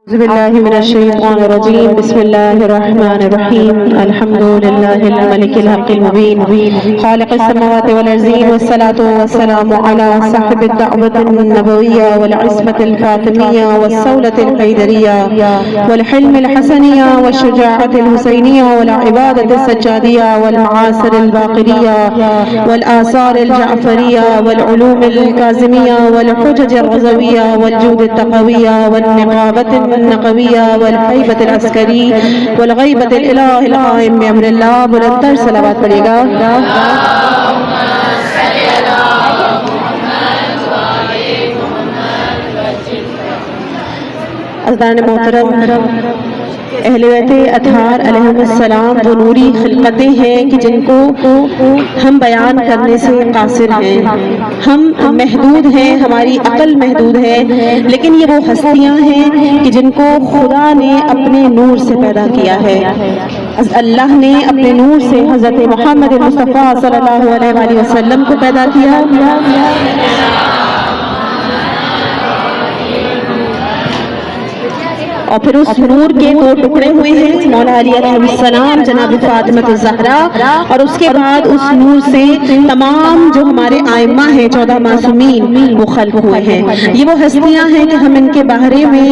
أعوذ بالله من الشيطان الرجيم. بسم الله الرحمن الرحيم. الحمد لله الملك الحق المبين خالق السماوات والأرضين، والصلاة والسلام على صاحب الدعوة النبوية والعصمة الفاطمية والصولة الحيدرية والحلم الحسنية والشجاعة الحسينية والعبادة السجادية والمعاصر الباقرية والآثار الجعفرية والعلوم الكاظمية والحجج الرضوية والجود التقوية والنقابة النقوية والحيبة العسكري والغيبة الإله القائم بأمر الله. بلندر صلوات پڑھے گا. عزیزان محترم، اہل بیت اطہار علیہم السلام وہ نوری خلقتیں ہیں کہ جن کو ہم بیان کرنے سے قاصر ہیں. ہم محدود ہیں، ہماری عقل محدود ہے، لیکن یہ وہ ہستیاں ہیں کہ جن کو خدا نے اپنے نور سے پیدا کیا ہے. اللہ نے اپنے نور سے حضرت محمد مصطفیٰ صلی اللہ علیہ وآلہ وسلم کو پیدا کیا. اور پھر اس نور کے دو ٹکڑے ہوئے ہیں، مولا علی علیہ السلام، جناب فاطمہ الزہرا، اور اس کے بعد اس نور سے تمام جو ہمارے ائمہ ہیں 14 معصومین وہ خلق ہوئے ہیں. یہ وہ ہستیاں ہیں کہ ہم ان کے بارے میں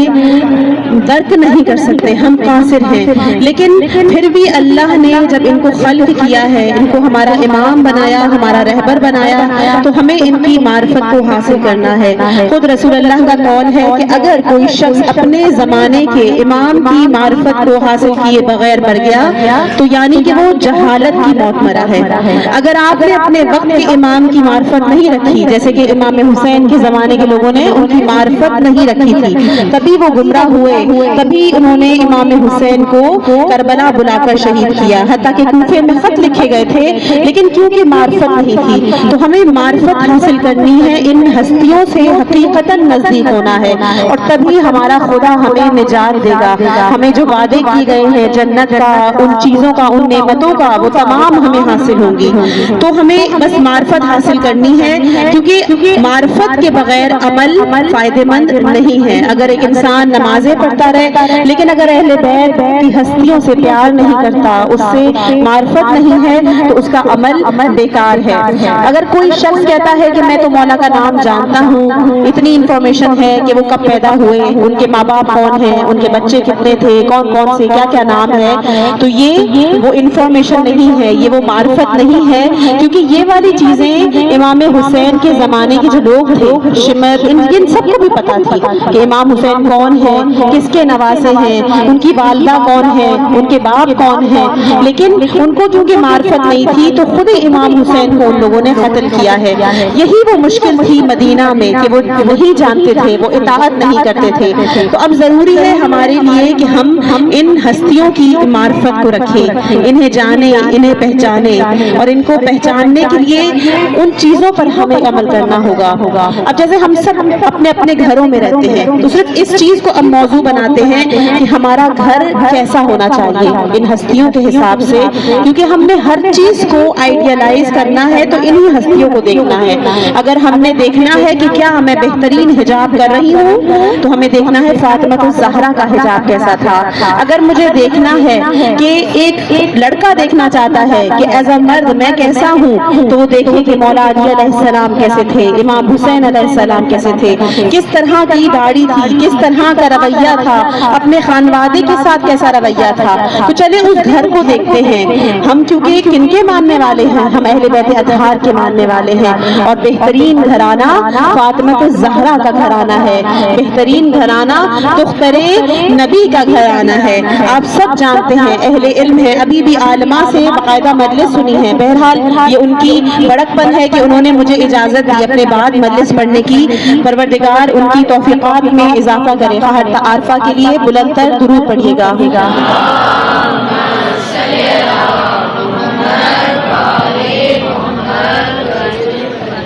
درک نہیں کر سکتے، ہم قاصر ہیں. لیکن پھر بھی اللہ نے جب ان کو خلق کیا ہے، ان کو ہمارا امام بنایا، ہمارا رہبر بنایا، تو ہمیں ان کی معرفت کو حاصل کرنا ہے. خود رسول اللہ کا قول ہے کہ اگر کوئی شخص اپنے زمانے کے امام کی معرفت کو حاصل کیے بغیر مر گیا تو یعنی کہ وہ جہالت کی موت مرا ہے. اگر آپ نے اپنے وقت کے امام کی معرفت نہیں رکھی، جیسے کہ امام حسین کے زمانے کے لوگوں نے ان کی معرفت نہیں رکھی تھی، تبھی وہ گمراہ ہوئے، تبھی انہوں نے امام حسین کو کربلا بلا کر شہید کیا، حتیٰ کہ کوفے میں خط لکھے گئے تھے، لیکن کیونکہ معرفت نہیں تھی. تو ہمیں معرفت حاصل کرنی ہے، ان ہستیوں سے حقیقتاً نزدیک ہونا ہے، اور تبھی ہمارا خدا ہمیں نجات دے گا. ہمیں جو وعدے کیے گئے ہیں جنت کا، ان چیزوں کا، ان نعمتوں کا، وہ تمام ہمیں حاصل ہوں گی. تو ہمیں بس معرفت حاصل کرنی ہے، کیونکہ معرفت کے بغیر عمل فائدہ مند نہیں ہے. اگر ایک انسان نمازیں پڑھتا رہے لیکن اگر اہل بیت کی ہستیوں سے پیار نہیں کرتا، اس سے معرفت نہیں ہے، تو اس کا عمل بیکار ہے. اگر کوئی شخص کہتا ہے کہ میں تو مولا کا نام جانتا ہوں، اتنی انفارمیشن ہے کہ وہ کب پیدا ہوئے، ان کے ماں باپ کون ہیں، ان کے بچے کتنے تھے، کون کون سے کیا کیا نام ہے، تو یہ وہ انفارمیشن نہیں ہے، یہ وہ معرفت نہیں ہے. کیونکہ یہ والی چیزیں امام حسین کے زمانے کے جو لوگ تھے، شمر، ان سب کو بھی پتا تھی کہ امام حسین کون ہے، کس کے نواسے ہیں، ان کی والدہ کون ہے، ان کے باپ کون ہیں. لیکن ان کو کیونکہ معرفت نہیں تھی تو خود امام حسین کو ان لوگوں نے قتل کیا ہے. یہی وہ مشکل تھی مدینہ میں کہ وہ نہیں جانتے تھے، وہ اطاعت نہیں کرتے تھے. تو اب ضروری ہے ہمارے لیے کہ ہم ان ہستیوں کی معرفت کو رکھیں، انہیں جانیں، انہیں پہچانیں، اور ان کو پہچاننے کے لیے ان چیزوں پر ہمیں عمل کرنا ہوگا. اب جیسے ہم سب اپنے اپنے گھروں میں رہتے ہیں تو صرف اس چیز کو اب موضوع بناتے ہیں کہ ہمارا گھر کیسا ہونا چاہیے ان ہستیوں کے حساب سے، کیونکہ ہم نے ہر چیز کو آئیڈیالائز کرنا ہے تو انہی ہستیوں کو دیکھنا ہے. اگر ہم نے دیکھنا ہے کہ کیا میں بہترین حجاب کر رہی ہوں تو ہمیں دیکھنا ہے فاطمہ الزہرا کا حجاب کیسا تھا. اگر مجھے دیکھنا ہے کہ ایک لڑکا دیکھنا چاہتا ہے کہ ایز اے مرد میں کیسا ہوں، تو وہ دیکھے کہ مولا علی علیہ السلام کیسے تھے، امام حسین علیہ السلام کیسے تھے، کس طرح کی داڑھی تھی، کس طرح کا رویہ تھا، اپنے خانوادے کے ساتھ کیسا رویہ تھا. تو چلے اس گھر کو دیکھتے ہیں. ہم چونکہ کن کے ماننے والے ہیں، ہم اہل بیت اطہار کے ماننے والے ہیں، اور بہترین گھرانہ فاطمہ الزہرا کا گھرانہ ہے، بہترین گھرانہ دختر نبی کا گھرانہ ہے. آپ سب جانتے ہیں، اہل علم ہے، ابھی بھی عالمہ سے باقاعدہ مجلس سنی ہے. بہرحال یہ ان کی بڑک پن ہے کہ انہوں نے مجھے اجازت دی اپنے بعد مجلس پڑھنے کی. پروردگار ان کی توفیقات میں اضافہ کرے. خواہر عارفہ کے لیے بلند تر درود پڑھیے گا.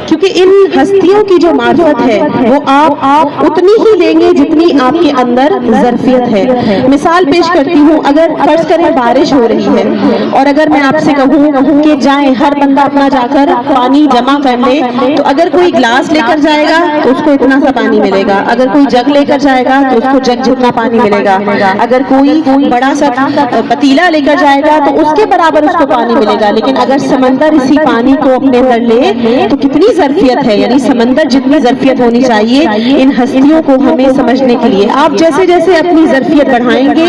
کیونکہ ان ہستیوں کی جو معرفت ہے وہ آپ اتنی ہی دیں گے جتنی آپ کے اندر ظرفیت ہے. مثال پیش کرتی ہوں, اگر فرض کریں بارش ہو رہی ہے اور اگر میں آپ سے کہوں کہ جائیں ہر بندہ اپنا جا کر پانی جمع کر لے, تو اگر کوئی گلاس لے کر جائے گا تو اس کو اتنا سا پانی ملے گا, اگر کوئی جگ لے کر جائے گا تو اس کو جگ جتنا پانی ملے گا, اگر کوئی بڑا سا پتیلا لے کر جائے گا تو اس کے برابر اس کو پانی ملے گا. لیکن اگر سمندر اسی پانی کو اپنے اندر لے تو کتنی ظرفیت ہے, یعنی سمندر جتنی ظرفیت ہونی چاہیے ان ہستیوں کو ہمیں سمجھنے کے لیے. آپ جیسے جیسے اپنی ظرفیت بڑھائیں گے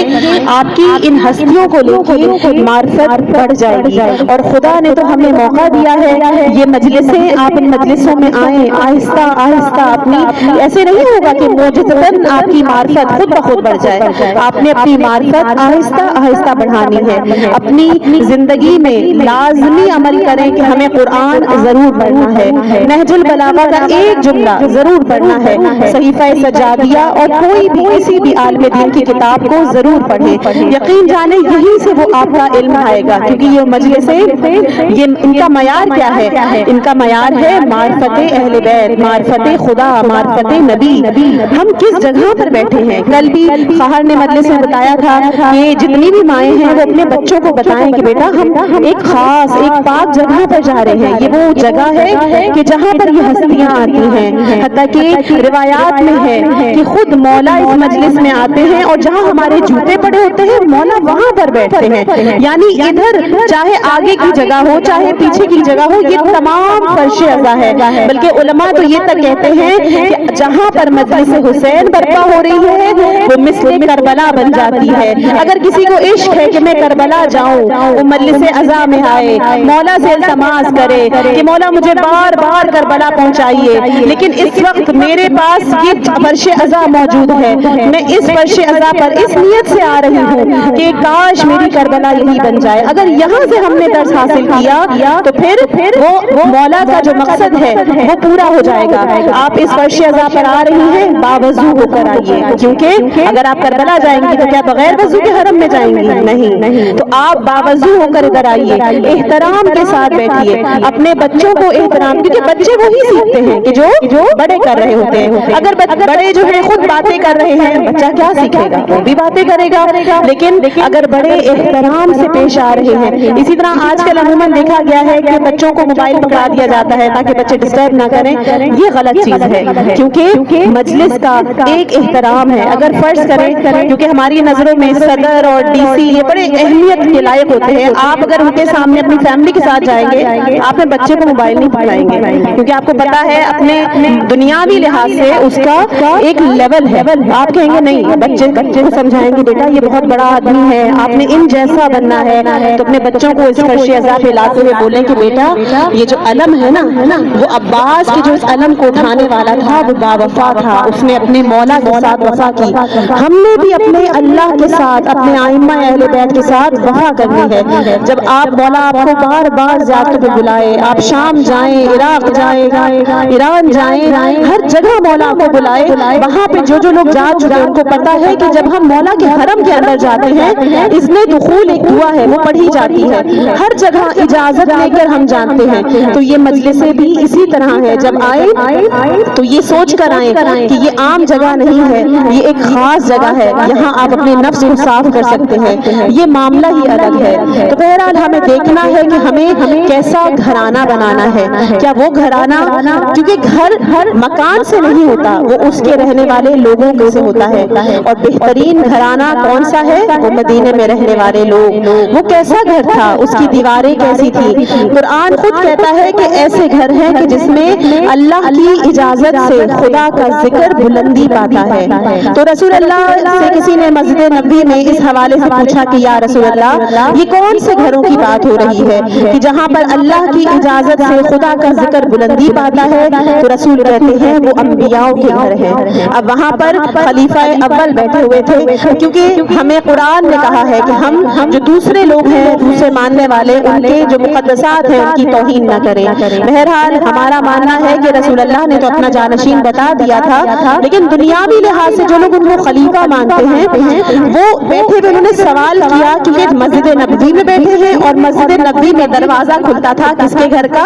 آپ کی ان ہستیوں کو لے کے معرفت بڑھ جائے گی. اور خدا نے تو ہمیں موقع دیا ہے, یہ مجلسیں, آپ ان مجلسوں میں آئیں, آہستہ آہستہ اپنی, ایسے نہیں ہوگا کہ موجزتاً آپ کی معرفت خود بخود بڑھ جائے. آپ نے اپنی معرفت آہستہ آہستہ بڑھانی ہے. اپنی زندگی میں لازمی عمل کریں کہ ہمیں قرآن ضرور پڑھنا ہے, نہج البلاغہ کا ایک جملہ ضرور پڑھنا ہے, صحیفہ سجادیہ اور کوئی بھی کسی بھی عالم دین کی کتاب کو ضرور پڑھیں. یقین جانے یہیں سے وہ آپ کا علم آئے گا, کیونکہ یہ مجلسیں, یہ ان کا معیار کیا ہے, ان کا معیار ہے معرفت اہل بیت, معرفت خدا, معرفت نبی. ہم کس جگہ پر بیٹھے ہیں؟ کل بھی خواہر نے مجلس میں بتایا تھا کہ جتنی بھی مائیں ہیں وہ اپنے بچوں کو بتائیں کہ بیٹا ہم ایک خاص ایک پاک جگہ پر جا رہے ہیں. یہ وہ جگہ ہے کہ جہاں پر یہ ہستیاں آتی ہیں, حتیٰ کہ روایات میں ہے کہ خود مولا اس مجلس میں آتے ہیں اور جہاں ہمارے جوتے پڑے ہوتے ہیں مولا وہاں پر بیٹھتے ہیں. یعنی ادھر چاہے آگے کی جگہ ہو چاہے پیچھے کی جگہ ہو, یہ تمام فرش عزا ہے. بلکہ علماء تو یہ تک کہتے ہیں کہ جہاں پر مجلس حسین برپا ہو رہی ہے وہ مثل کربلا بن جاتی ہے. اگر کسی کو عشق ہے کہ میں کربلا جاؤں, وہ مجلس عزا میں آئے, مولا سے التماس کرے کہ مولا مجھے بار بار کربلا پہنچائیے, لیکن اس وقت میرے پاس یہ فرش عزا موجود ہے, میں اس فرش عزا پر اس نیت سے آ رہی ہوں کہ کاش میری کربلا یہی بن جائے. اگر یہاں سے ہم نے درس حاصل کیا تو پھر وہ مولا کا جو مقصد ہے وہ پورا ہو جائے گا. آپ اس فرش عزا پر آ رہی ہیں, باوضو ہو کر آئیے, کیونکہ اگر آپ کربلا جائیں گی تو کیا بغیر وضو کے حرم میں جائیں گی؟ نہیں. تو آپ باوضو ہو کر ادھر آئیے, احترام کے ساتھ بیٹھیے, اپنے بچوں کو احترام, کیونکہ بچے وہی سیکھتے ہیں کہ جو بڑے کر رہے ہوتے ہیں. اگر بڑے جو ہیں خود باتیں کر رہے ہیں, بچہ کیا سیکھے گا؟ وہ بھی باتیں کرے گا. لیکن اگر بڑے احترام سے پیش آ رہے ہیں, اسی طرح آج کل عموماً دیکھا گیا ہے کہ بچوں کو موبائل پکڑا دیا جاتا ہے تاکہ بچے ڈسٹرب نہ کریں. یہ غلط چیز ہے, کیونکہ مجلس کا ایک احترام ہے. اگر فرض کریں, کیونکہ ہماری نظروں میں صدر اور ڈی سی یہ بڑے اہمیت کے لائق ہوتے ہیں, آپ اگر ان کے سامنے اپنی فیملی کے ساتھ جائیں گے آپ اپنے بچے کو موبائل نہیں پکڑائیں گے, کیونکہ آپ کو پتا ہے اپنے دنیاوی لحاظ سے اس کا ایک لیول ہے. آپ کہیں گے نہیں, بچے کو سمجھائیں گے بیٹا یہ بہت بڑا آدمی ہے, آپ نے ان جیسا بننا ہے, تو اپنے بچوں کو اس فرش عزا پہ لاتے ہوئے بولیں کہ بیٹا یہ جو علم ہے نا, وہ عباس کے جو اس علم کو اٹھانے والا تھا وہ باوفا تھا, اس نے اپنے مولا کے ساتھ وفا کی. ہم نے بھی اپنے اللہ کے ساتھ, اپنے ائمہ اہل بیت کے ساتھ وفا کرنی ہے. جب آپ مولا آپ کو بار بار زیارتوں پہ بلائے, آپ شام جائیں, عراق جائیں, ایران جائیں, ہر جگہ مولا کو بلائے, وہاں پہ جو لوگ جا چکے ان کو پتا ہے کہ جب ہم مولا کے حرم کے اندر جاتے ہیں, اس میں دخول ایک دعا ہے وہ پڑھی جاتی ہے, ہر جگہ اجازت لے کر ہم جانتے ہیں. تو یہ مجلسیں بھی اسی طرح ہے, جب آئے تو یہ سوچ کر آئیں کہ یہ عام جگہ نہیں ہے, یہ ایک خاص جگہ ہے, یہاں آپ اپنے نفس کو صاف کر سکتے ہیں, یہ معاملہ ہی الگ ہے. تو بہرحال ہمیں دیکھنا ہے کہ ہمیں کیسا گھرانہ بنانا ہے. کیا وہ گھرانہ, کیونکہ گھر مکان سے نہیں ہوتا, وہ اس کے رہنے والے لوگوں سے ہوتا ہے, اور بہترین گھرانہ کون سا ہے؟ وہ مدینے میں رہنے والے لوگ. وہ کیسا گھر تھا, اس کی دیواریں کیسی تھی؟ قرآن خود کہتا ہے کہ ایسے گھر ہیں کہ جس میں اللہ کی اجازت سے خدا کا ذکر بلندی پاتا ہے. تو رسول اللہ سے کسی نے مسجد نبوی میں اس حوالے سے پوچھا کہ یا رسول اللہ یہ کون سے گھروں کی بات ہو رہی ہے کہ جہاں پر اللہ کی اجازت سے خدا کا ذکر بلندی پاتا ہے؟ تو رسول کہتے ہیں وہ انبیاء کے گھر ہیں. اب وہاں پر خلیفہ اول بیٹھے ہوئے تھے, کیونکہ ہمیں قرآن نے کہا ہے کہ ہم جو دوسرے لوگ ہیں, دوسرے ماننے والے, ان کے جو مقدسات ہیں ان کی توہین نہ کریں. بہرحال ہمارا ماننا ہے کہ رسول اللہ نے تو اپنا جانشین بتا دیا تھا, لیکن دنیاوی لحاظ سے جو لوگ ان کو خلیفہ مانتے ہیں وہ بیٹھے ہوئے انہوں نے سوال کیا, کیونکہ مسجد نبوی میں بیٹھے ہیں اور مسجد نبوی میں دروازہ کھلتا تھا کس کے گھر کا؟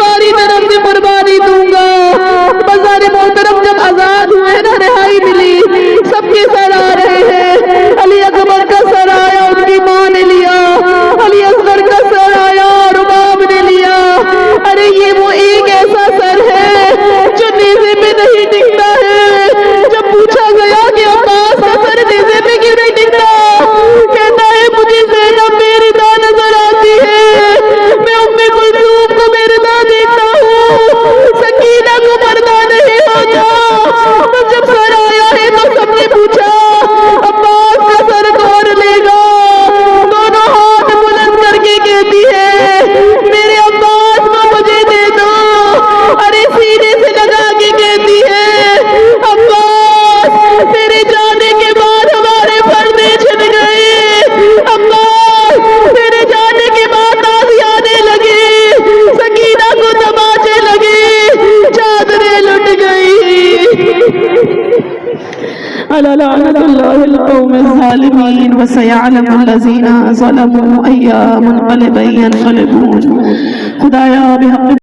تمہاری طرف سے قربانی دوں گا۔ بازار محترم جب آزاد ہوئے نا، رہائی ملی، سب کے سر آ رہے ہیں۔ علی اکبر کا سر آیا، ان کی ماں نے لیا۔ علی اصغر کا سر آیا، رباب نے لیا۔ ارے یہ وہ ایک ایسا سر ہے جو نیزے پہ نہیں ٹکتا ہے۔ جب پوچھا گیا کہ عباس کا سر نیزے پہ کیوں نہیں ٹکتا، کہتا ہے مجھے زینب میری داں نظر آتی ہے، میں ام کلثوم کو میرے داں دیکھتا ہوں، سکینہ کو مردہ نہیں ہوتا۔ بس جب سر آیا ہے تو سب نے پوچھا عباس کا سر کون لے گا؟ دونوں ہاتھ بلند کر کے کہتی ہے میرے عباس کو مجھے دے دو۔ ارے سینے سے لگا کے کہتی ہے عباس تیرے جانے کے بعد ہمارے پردے چھن گئے، عباس تیرے جانے کے بعد تازیانے لگے، سکینہ کو تماچے لگے، چادریں لٹ گئی۔ الا لعنت اللہ القوم الظالمین وسیعلم الذین ظلموا ای منقلب ینقلبون۔ خدایا بحق